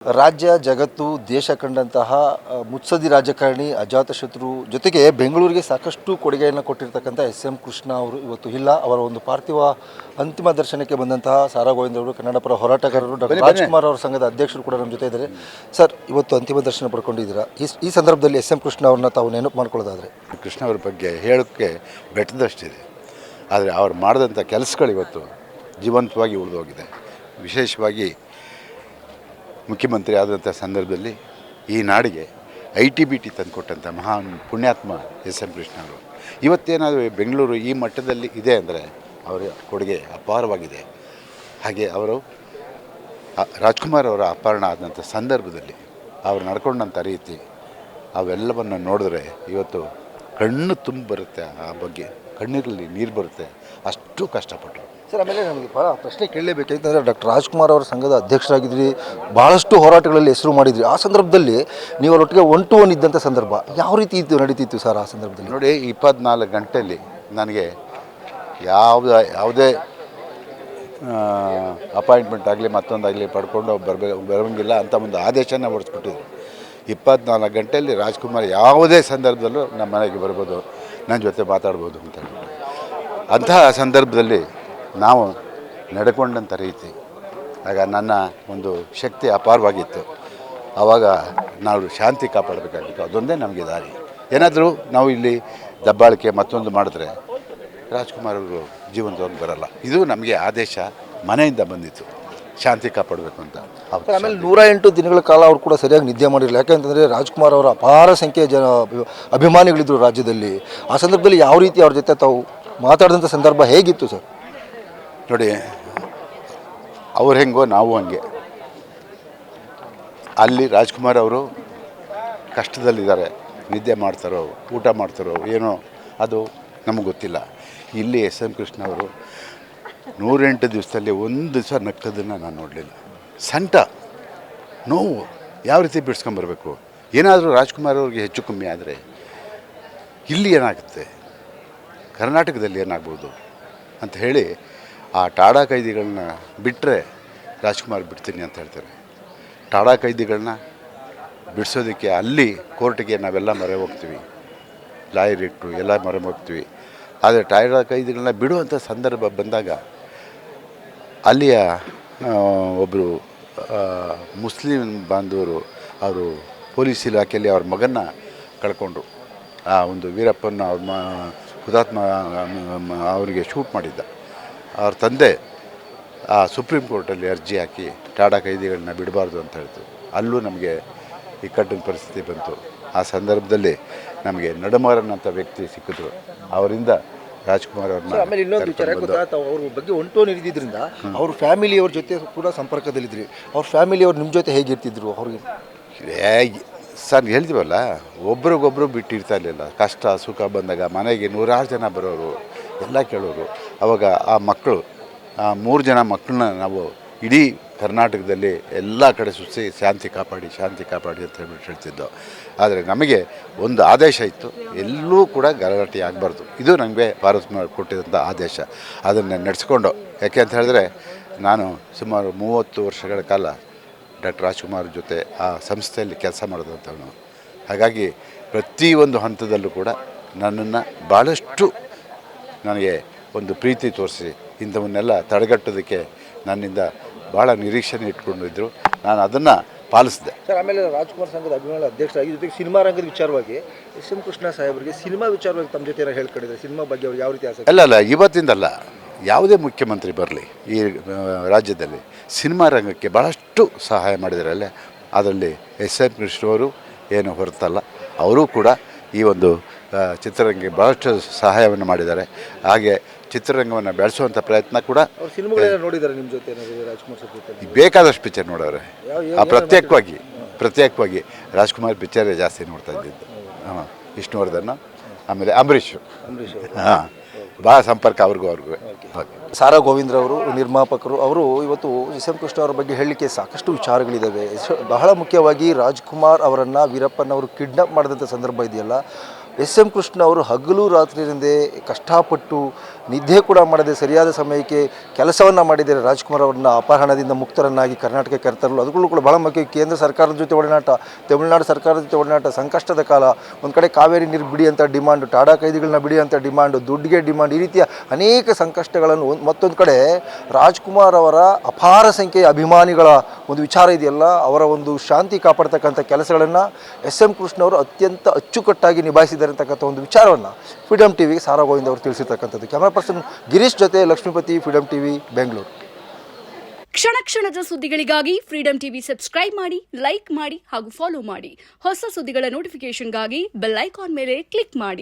ರಾಜ್ಯ ಜಗತ್ತು ದೇಶ ಕಂಡಂತಹ ಮುತ್ಸದ್ದಿ ರಾಜಕಾರಣಿ ಅಜಾತಶತ್ರು ಜೊತೆಗೆ ಬೆಂಗಳೂರಿಗೆ ಸಾಕಷ್ಟು ಕೊಡುಗೆಯನ್ನು ಕೊಟ್ಟಿರ್ತಕ್ಕಂಥ ಎಸ್.ಎಂ. ಕೃಷ್ಣ ಅವರು ಇವತ್ತು ಇಲ್ಲ. ಅವರ ಒಂದು ಪಾರ್ಥಿವ ಅಂತಿಮ ದರ್ಶನಕ್ಕೆ ಬಂದಂತಹ ಸಾರಾ ಗೋವಿಂದ್ ಅವರು, ಕನ್ನಡ ಪರ ಹೋರಾಟಗಾರರು, ಡಾಕ್ಟರ್ ರಾಜ್ಕುಮಾರ್ ಅವರ ಸಂಘದ ಅಧ್ಯಕ್ಷರು ಕೂಡ ನಮ್ಮ ಜೊತೆ ಇದ್ದಾರೆ. ಸರ್, ಇವತ್ತು ಅಂತಿಮ ದರ್ಶನ ಪಡ್ಕೊಂಡಿದ್ದೀರಾ. ಈ ಸಂದರ್ಭದಲ್ಲಿ ಎಸ್.ಎಂ. ಕೃಷ್ಣ ಅವ್ರನ್ನ ತಾವು ನೆನಪು ಮಾಡ್ಕೊಳ್ಳೋದಾದರೆ? ಕೃಷ್ಣ ಅವ್ರ ಬಗ್ಗೆ ಹೇಳೋಕ್ಕೆ ಬೆಟ್ಟದಷ್ಟಿದೆ. ಆದರೆ ಅವ್ರು ಮಾಡಿದಂಥ ಕೆಲಸಗಳು ಇವತ್ತು ಜೀವಂತವಾಗಿ ಉಳಿದೋಗಿದೆ. ವಿಶೇಷವಾಗಿ ಮುಖ್ಯಮಂತ್ರಿ ಆದಂಥ ಸಂದರ್ಭದಲ್ಲಿ ಈ ನಾಡಿಗೆ ITBT ತಂದುಕೊಟ್ಟಂಥ ಮಹಾನ್ ಪುಣ್ಯಾತ್ಮ ಎಸ್.ಎಂ. ಕೃಷ್ಣ ಅವರು ಇವತ್ತೇನಾದರೂ ಬೆಂಗಳೂರು ಈ ಮಟ್ಟದಲ್ಲಿ ಇದೆ ಅಂದರೆ ಅವರ ಕೊಡುಗೆ ಅಪಾರವಾಗಿದೆ. ಹಾಗೆ ಅವರು ರಾಜ್ಕುಮಾರ್ ಅವರ ಅಪಹರಣ ಆದಂಥ ಸಂದರ್ಭದಲ್ಲಿ ಅವರು ನಡ್ಕೊಂಡಂಥ ರೀತಿ ಅವೆಲ್ಲವನ್ನು ನೋಡಿದ್ರೆ ಇವತ್ತು ಕಣ್ಣು ತುಂಬ ಬರುತ್ತೆ. ಆ ಬಗ್ಗೆ ಕಣ್ಣೀರಲ್ಲಿ ನೀರು ಬರುತ್ತೆ, ಅಷ್ಟು ಕಷ್ಟಪಟ್ಟರು. ಸರ್, ಆಮೇಲೆ ನಮಗೆ ಭಾಳ ಪ್ರಶ್ನೆ ಕೇಳಲೇಬೇಕಾಯ್ತಂದರೆ, ಡಾಕ್ಟರ್ ರಾಜ್ಕುಮಾರ್ ಅವರ ಸಂಘದ ಅಧ್ಯಕ್ಷರಾಗಿದ್ರಿ, ಭಾಳಷ್ಟು ಹೋರಾಟಗಳಲ್ಲಿ ಹೆಸರು ಮಾಡಿದ್ರಿ. ಆ ಸಂದರ್ಭದಲ್ಲಿ ನೀವು ಅವರೊಟ್ಟಿಗೆ 1 to 1 ಇದ್ದಂಥ ಸಂದರ್ಭ ಯಾವ ರೀತಿ ನಡೀತಿತ್ತು ಸರ್? ಆ ಸಂದರ್ಭದಲ್ಲಿ ನೋಡಿ, 24 ಗಂಟೆಯಲ್ಲಿ ನನಗೆ ಯಾವುದೇ ಅಪಾಯಿಂಟ್ಮೆಂಟ್ ಆಗಲಿ ಮತ್ತೊಂದಾಗಲಿ ಪಡ್ಕೊಂಡು ಬರೋಂಗಿಲ್ಲ ಅಂತ ಒಂದು ಆದೇಶನ ಹೊರಡಿಸ್ಬಿಟ್ಟಿದ್ರು. 24 ಗಂಟೆಯಲ್ಲಿ ರಾಜ್ಕುಮಾರ್ ಯಾವುದೇ ಸಂದರ್ಭದಲ್ಲೂ ನಮ್ಮ ಮನೆಗೆ ಬರ್ಬೋದು, ನನ್ನ ಜೊತೆ ಮಾತಾಡ್ಬೋದು ಅಂತ ಹೇಳ್ಬಿಟ್ಟು. ಅಂತಹ ಸಂದರ್ಭದಲ್ಲಿ ನಾವು ನಡ್ಕೊಂಡಂಥ ರೀತಿ ಆಗ ನನ್ನ ಒಂದು ಶಕ್ತಿ ಅಪಾರವಾಗಿತ್ತು. ಆವಾಗ ನಾವು ಶಾಂತಿ ಕಾಪಾಡಬೇಕಾಗಿತ್ತು. ಅದೊಂದೇ ನಮಗೆ ದಾರಿ. ಏನಾದರೂ ನಾವು ಇಲ್ಲಿ ದಬ್ಬಾಳಿಕೆ ಮತ್ತೊಂದು ಮಾಡಿದ್ರೆ ರಾಜ್ಕುಮಾರ್ ಅವರು ಜೀವಂತವಾಗಿ ಬರಲ್ಲ. ಇದು ನಮಗೆ ಆದೇಶ ಮನೆಯಿಂದ ಬಂದಿತ್ತು, ಶಾಂತಿ ಕಾಪಾಡಬೇಕು ಅಂತ. ಆಮೇಲೆ 108 ದಿನಗಳ ಕಾಲ ಅವರು ಕೂಡ ಸರಿಯಾಗಿ ನಿದ್ದೆ ಮಾಡಿರಲಿಲ್ಲ. ಯಾಕೆಂತಂದರೆ ರಾಜ್ಕುಮಾರ್ ಅವರ ಅಪಾರ ಸಂಖ್ಯೆಯ ಅಭಿಮಾನಿಗಳಿದ್ದರು ರಾಜ್ಯದಲ್ಲಿ. ಆ ಸಂದರ್ಭದಲ್ಲಿ ಯಾವ ರೀತಿ ಅವ್ರ ಜೊತೆ ತಾವು ಮಾತಾಡಿದಂಥ ಸಂದರ್ಭ ಹೇಗಿತ್ತು ಸರ್? ನೋಡಿ, ಅವ್ರು ಹೆಂಗೋ ನಾವು ಹಂಗೆ. ಅಲ್ಲಿ ರಾಜ್ಕುಮಾರ್ ಅವರು ಕಷ್ಟದಲ್ಲಿದ್ದಾರೆ, ನಿದ್ದೆ ಮಾಡ್ತಾರೋ ಊಟ ಮಾಡ್ತಾರೋ ಏನೋ ಅದು ನಮಗೆ ಗೊತ್ತಿಲ್ಲ. ಇಲ್ಲಿ ಎಸ್.ಎಂ. ಕೃಷ್ಣ ಅವರು 108 ದಿವಸದಲ್ಲಿ ಒಂದು ದಿವಸ ನಕ್ಕದನ್ನು ನಾನು ನೋಡಲಿಲ್ಲ. ಸಂಟ ನೋವು ಯಾವ ರೀತಿ ಬಿಡಿಸ್ಕೊಂಬರ್ಬೇಕು. ಏನಾದರೂ ರಾಜ್ಕುಮಾರ್ ಅವ್ರಿಗೆ ಹೆಚ್ಚು ಕಮ್ಮಿ ಆದರೆ ಇಲ್ಲಿ ಏನಾಗುತ್ತೆ, ಕರ್ನಾಟಕದಲ್ಲಿ ಏನಾಗ್ಬೋದು ಅಂತ ಹೇಳಿ ಆ ಟಾಡಾ ಕೈದಿಗಳನ್ನ ಬಿಟ್ಟರೆ ರಾಜ್ಕುಮಾರ್ ಬಿಡ್ತೀನಿ ಅಂತ ಹೇಳ್ತಾರೆ. ಟಾಡಾ ಕೈದಿಗಳನ್ನ ಬಿಡಿಸೋದಕ್ಕೆ ಅಲ್ಲಿ ಕೋರ್ಟಿಗೆ ನಾವೆಲ್ಲ ಮೊರೆ ಹೋಗ್ತೀವಿ, ಲಾಯರ್ ಇಟ್ಟು ಎಲ್ಲ ಮೊರೆ ಹೋಗ್ತೀವಿ. ಆದರೆ ಟಾಡಾ ಕೈದಿಗಳನ್ನ ಬಿಡುವಂಥ ಸಂದರ್ಭ ಬಂದಾಗ ಅಲ್ಲಿಯ ಒಬ್ಬರು ಮುಸ್ಲಿಂ ಬಾಂಧವರು ಅವರು ಪೊಲೀಸ್ ಇಲಾಖೆಯಲ್ಲಿ ಅವ್ರ ಮಗನ್ನ ಕಳ್ಕೊಂಡ್ರು. ಆ ಒಂದು ವೀರಪ್ಪನ ಅವ್ರ ಹುತಾತ್ಮ ಅವರಿಗೆ ಶೂಟ್ ಮಾಡಿದ್ದ ಅವ್ರ ತಂದೆ ಆ ಸುಪ್ರೀಂ ಕೋರ್ಟಲ್ಲಿ ಅರ್ಜಿ ಹಾಕಿ ಟಾಡಾ ಕೈದಿಗಳನ್ನ ಬಿಡಬಾರ್ದು ಅಂತ ಹೇಳ್ತು. ಅಲ್ಲೂ ನಮಗೆ ಇಕ್ಕಟ್ಟಿನ ಪರಿಸ್ಥಿತಿ ಬಂತು. ಆ ಸಂದರ್ಭದಲ್ಲಿ ನಮಗೆ ನಡುಮಾರನಂಥ ವ್ಯಕ್ತಿ ಸಿಕ್ಕಿದ್ರು. ಅವರಿಂದ ರಾಜ್ಕುಮಾರ್ ಅವ್ರನ್ನ. ಆಮೇಲೆ ಇನ್ನೊಂದು ವಿಚಾರ ಗೊತ್ತಾ, ಅವ್ರ ಬಗ್ಗೆ 1 to 1 ಇದ್ದಿದ್ದರಿಂದ ಅವ್ರ ಫ್ಯಾಮಿಲಿಯವ್ರ ಜೊತೆ ಕೂಡ ಸಂಪರ್ಕದಲ್ಲಿದ್ರಿ. ಅವ್ರ ಫ್ಯಾಮಿಲಿಯವ್ರು ನಿಮ್ಮ ಜೊತೆ ಹೇಗಿರ್ತಿದ್ರು? ಅವ್ರಿಗೆ ಸರ್ ಹೇಳ್ತೀವಲ್ಲ, ಒಬ್ರಿಗೊಬ್ಬರು ಬಿಟ್ಟಿರ್ತಾ ಇರಲಿಲ್ಲ. ಕಷ್ಟ ಸುಖ ಬಂದಾಗ ಮನೆಗೆ 100 ಜನ ಬರೋರು, ಎಲ್ಲ ಕೇಳೋರು. ಆವಾಗ ಆ ಮಕ್ಕಳು 3 ಜನ ಮಕ್ಕಳನ್ನ ನಾವು ಇಡೀ ಕರ್ನಾಟಕದಲ್ಲಿ ಎಲ್ಲ ಕಡೆ ಸುತ್ತಿ ಶಾಂತಿ ಕಾಪಾಡಿ ಅಂತ ಹೇಳ್ಬಿಟ್ಟು ಹೇಳ್ತಿದ್ದೋ. ಆದರೆ ನಮಗೆ ಒಂದು ಆದೇಶ ಇತ್ತು, ಎಲ್ಲೂ ಕೂಡ ಗಲಾಟೆ ಆಗಬಾರ್ದು. ಇದು ನನಗೆ ಭಾರತ ಕೊಟ್ಟಿದ್ದಂಥ ಆದೇಶ. ಅದನ್ನು ನಡೆಸ್ಕೊಂಡು, ಯಾಕೆ ಅಂತ ಹೇಳಿದ್ರೆ ನಾನು ಸುಮಾರು 30 ವರ್ಷಗಳ ಕಾಲ ಡಾಕ್ಟರ್ ರಾಜ್ಕುಮಾರ್ ಜೊತೆ ಆ ಸಂಸ್ಥೆಯಲ್ಲಿ ಕೆಲಸ ಮಾಡಿದಂಥವನು. ಹಾಗಾಗಿ ಪ್ರತಿಯೊಂದು ಹಂತದಲ್ಲೂ ಕೂಡ ನನ್ನನ್ನು ಭಾಳಷ್ಟು ನನಗೆ ಒಂದು ಪ್ರೀತಿ ತೋರಿಸಿ ಇಂಥವನ್ನೆಲ್ಲ ತಡೆಗಟ್ಟೋದಕ್ಕೆ ನನ್ನಿಂದ ಭಾಳ ನಿರೀಕ್ಷಣೆ ಇಟ್ಕೊಂಡಿದ್ದರು. ನಾನು ಅದನ್ನು ಪಾಲಿಸಿದೆ. ಸರ್, ಆಮೇಲೆ ರಾಜ್ಕುಮಾರ್ ಸಂಘದ ಅಭಿಮಾನಿ ಅಧ್ಯಕ್ಷರಾಗಿ ಜೊತೆಗೆ ಸಿನಿಮಾ ರಂಗದ ವಿಚಾರವಾಗಿ ಎಸ್.ಎಂ. ಕೃಷ್ಣ ಸಾಹೇಬರಿಗೆ ಸಿನಿಮಾ ವಿಚಾರವಾಗಿ ತಮ್ಮ ಜೊತೆ ಹೇಳ್ಕೊಂಡಿದ್ದಾರೆ. ಸಿನಿಮಾ ಬಗ್ಗೆ ಅವ್ರು ಯಾವ ರೀತಿ ಆಸಕ್ತಿ? ಅಲ್ಲ, ಇವತ್ತಿಂದಲ್ಲ, ಯಾವುದೇ ಮುಖ್ಯಮಂತ್ರಿ ಬರಲಿ ಈ ರಾಜ್ಯದಲ್ಲಿ ಸಿನಿಮಾ ರಂಗಕ್ಕೆ ಭಾಳಷ್ಟು ಸಹಾಯ ಮಾಡಿದಾರಲ್ಲ. ಅದರಲ್ಲಿ ಎಸ್.ಎಂ. ಕೃಷ್ಣವರು ಏನು ಹೊರತಲ್ಲ, ಅವರೂ ಕೂಡ ಈ ಒಂದು ಚಿತ್ರರಂಗಕ್ಕೆ ಭಾಳಷ್ಟು ಸಹಾಯವನ್ನು ಮಾಡಿದ್ದಾರೆ. ಹಾಗೆ ಚಿತ್ರರಂಗವನ್ನು ಬೆಳೆಸುವಂಥ ಪ್ರಯತ್ನ ಕೂಡ. ನೋಡಿದ್ದಾರೆ ನಿಮ್ಮ ಜೊತೆ ರಾಜ್ಕುಮಾರ್ ಜೊತೆ? ಬೇಕಾದಷ್ಟು ಪಿಕ್ಚರ್ ನೋಡೋರೆ. ಪ್ರತ್ಯೇಕವಾಗಿ ರಾಜ್ಕುಮಾರ್ ಪಿಕ್ಚರೇ ಜಾಸ್ತಿ ನೋಡ್ತಾ ಇದ್ದಿದ್ದು. ವಿಷ್ಣುವರ್ಧನ್, ಆಮೇಲೆ ಅಂಬರೀಷ್. ಹಾಂ, ಭಾಳ ಸಂಪರ್ಕ ಅವ್ರಿಗೂ. ಸಾರಾ ಗೋವಿಂದ್ ಅವರು ನಿರ್ಮಾಪಕರು. ಅವರು ಇವತ್ತು ಎಸ್.ಎಂ. ಕೃಷ್ಣ ಅವರ ಬಗ್ಗೆ ಹೇಳಲಿಕ್ಕೆ ಸಾಕಷ್ಟು ವಿಚಾರಗಳಿದ್ದಾವೆ. ಬಹಳ ಮುಖ್ಯವಾಗಿ ರಾಜ್ಕುಮಾರ್ ಅವರನ್ನು ವೀರಪ್ಪನವರು ಕಿಡ್ನಾಪ್ ಮಾಡಿದಂಥ ಸಂದರ್ಭ ಇದೆಯಲ್ಲ, ಎಸ್ ಎಂ ಕೃಷ್ಣ ಅವರು ಹಗಲು ರಾತ್ರಿಯಿಂದೇ ಕಷ್ಟಪಟ್ಟು ನಿದ್ದೆ ಕೂಡ ಮಾಡದೆ ಸರಿಯಾದ ಸಮಯಕ್ಕೆ ಕೆಲಸವನ್ನು ಮಾಡಿದ್ದಾರೆ. ರಾಜ್ಕುಮಾರ್ ಅವರನ್ನ ಅಪಹರಣದಿಂದ ಮುಕ್ತರನ್ನಾಗಿ ಕರ್ನಾಟಕಕ್ಕೆ ಕರೆತರಲು ಅದರಲ್ಲೂ ಕೂಡ ಬಹಳ ಮುಖ್ಯ ಕೇಂದ್ರ ಸರ್ಕಾರದ ಜೊತೆ ಒಡನಾಟ, ತಮಿಳುನಾಡು ಸರ್ಕಾರದ ಜೊತೆ ಒಡನಾಟ, ಸಂಕಷ್ಟದ ಕಾಲ, ಒಂದು ಕಡೆ ಕಾವೇರಿ ನೀರು ಬಿಡಿ ಅಂತ ಡಿಮಾಂಡು, ಟಾಡಾ ಕೈದಿಗಳನ್ನ ಬಿಡಿ ಅಂತ ಡಿಮಾಂಡು, ದುಡ್ಡಿಗೆ ಡಿಮಾಂಡ್, ಈ ರೀತಿಯ ಅನೇಕ ಸಂಕಷ್ಟಗಳನ್ನು ಮತ್ತೊಂದು ಕಡೆ ರಾಜ್ಕುಮಾರ್ ಅವರ ಅಪಾರ ಸಂಖ್ಯೆಯ ಅಭಿಮಾನಿಗಳ ಒಂದು ವಿಚಾರ ಇದೆಯಲ್ಲ, ಅವರ ಒಂದು ಶಾಂತಿ ಕಾಪಾಡ್ತಕ್ಕಂಥ ಕೆಲಸಗಳನ್ನು ಎಸ್ ಎಂ ಕೃಷ್ಣ ಅವರು ಅತ್ಯಂತ ಅಚ್ಚುಕಟ್ಟಾಗಿ ನಿಭಾಯಿಸಿದ್ದಾರೆ ಅಂತಕ್ಕಂಥ ಒಂದು ವಿಚಾರವನ್ನು ಫ್ರೀಡಮ್ ಟಿವಿಗೆ ಸಾರಾ ಗೋವಿಂದ್ ಅವರು ತಿಳಿಸಿರ್ತಕ್ಕಂಥದ್ದು. ಕ್ಯಾಮರಾ ಪರ್ಸನ್ ಗಿರೀಶ್ ಜೊತೆ ಲಕ್ಷ್ಮೀಪತಿ, ಫ್ರೀಡಮ್ ಟಿವಿ, ಬೆಂಗಳೂರು. ಕ್ಷಣ ಕ್ಷಣದ ಸುದ್ದಿಗಳಿಗಾಗಿ ಫ್ರೀಡಮ್ ಟಿವಿ ಸಬ್ಸ್ಕ್ರೈಬ್ ಮಾಡಿ, ಲೈಕ್ ಮಾಡಿ ಹಾಗೂ ಫಾಲೋ ಮಾಡಿ. ಹೊಸ ಸುದ್ದಿಗಳ ನೋಟಿಫಿಕೇಶನ್ಗಾಗಿ ಬೆಲ್ ಐಕಾನ್ ಮೇಲೆ ಕ್ಲಿಕ್ ಮಾಡಿ.